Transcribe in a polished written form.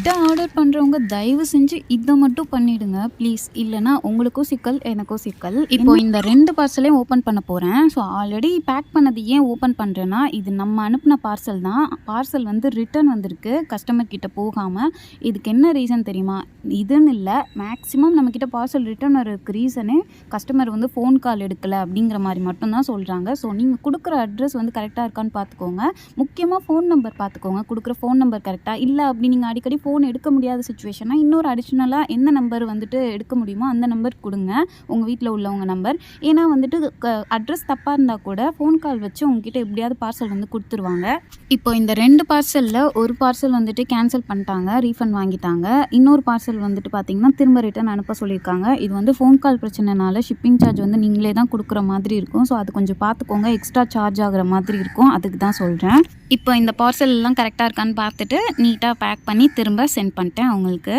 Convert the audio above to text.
என்கிட்ட ஆர்டர் பண்ணுறவங்க தயவு செஞ்சு இதை மட்டும் பண்ணிடுங்க ப்ளீஸ். இல்லைனா உங்களுக்கும் சிக்கல் எனக்கும் சிக்கல். இப்போ இந்த 2 பார்சலையும் ஓப்பன் பண்ண போகிறேன். ஸோ ஆல்ரெடி பேக் பண்ணது ஏன் ஓப்பன் பண்ணுறேன்னா, இது நம்ம அனுப்பின பார்சல் தான். பார்சல் வந்து ரிட்டர்ன் வந்திருக்கு கஸ்டமர் கிட்ட போகாமல். இதுக்கு என்ன ரீசன் தெரியுமா? இதுன்னு இல்லை, மேக்ஸிமம் நம்மக்கிட்ட பார்சல் ரிட்டர்ன் வரதுக்கு ரீசனே கஸ்டமர் வந்து ஃபோன் கால் எடுக்கலை அப்படிங்கிற மாதிரி மட்டும்தான் சொல்கிறாங்க. ஸோ நீங்கள் கொடுக்குற அட்ரஸ் வந்து கரெக்டாக இருக்கான்னு பார்த்துக்கோங்க. முக்கியமாக ஃபோன் நம்பர் பார்த்துக்கோங்க. கொடுக்குற ஃபோன் நம்பர் கரெக்டாக இல்லை அப்படி நீங்கள் அடிக்கடி ஃபோன் எடுக்க முடியாத சுச்சுவேஷனா இன்னொரு அடிஷ்னலாக எந்த நம்பர் வந்துட்டு எடுக்க முடியுமோ அந்த நம்பர் கொடுங்க, உங்கள் வீட்டில் உள்ளவங்க நம்பர். ஏன்னா வந்துட்டு அட்ரஸ் தப்பாக இருந்தால் கூட ஃபோன் கால் வச்சு உங்ககிட்ட எப்படியாவது பார்சல் வந்து கொடுத்துருவாங்க. இப்போ இந்த 2 பார்சலில் ஒரு பார்சல் வந்துட்டு கேன்சல் பண்ணிட்டாங்க, ரீஃபண்ட் வாங்கிட்டாங்க. இன்னொரு பார்சல் வந்துட்டு பார்த்தீங்கன்னா திரும்ப ரிட்டர்ன் அனுப்ப சொல்லியிருக்காங்க. இது வந்து ஃபோன் கால் பிரச்சனைனால ஷிப்பிங் சார்ஜ் வந்து நீங்களே தான் கொடுக்குற மாதிரி இருக்கும். ஸோ அது கொஞ்சம் பார்த்துக்கோங்க, எக்ஸ்ட்ரா சார்ஜ் ஆகிற மாதிரி இருக்கும். அதுக்கு தான் சொல்கிறேன். இப்போ இந்த பார்சல் எல்லாம் கரெக்டாக இருக்கான்னு பார்த்துட்டு நீட்டாக பேக் பண்ணி திரும்ப சென்ட் பண்ணிட்டேன் அவங்களுக்கு.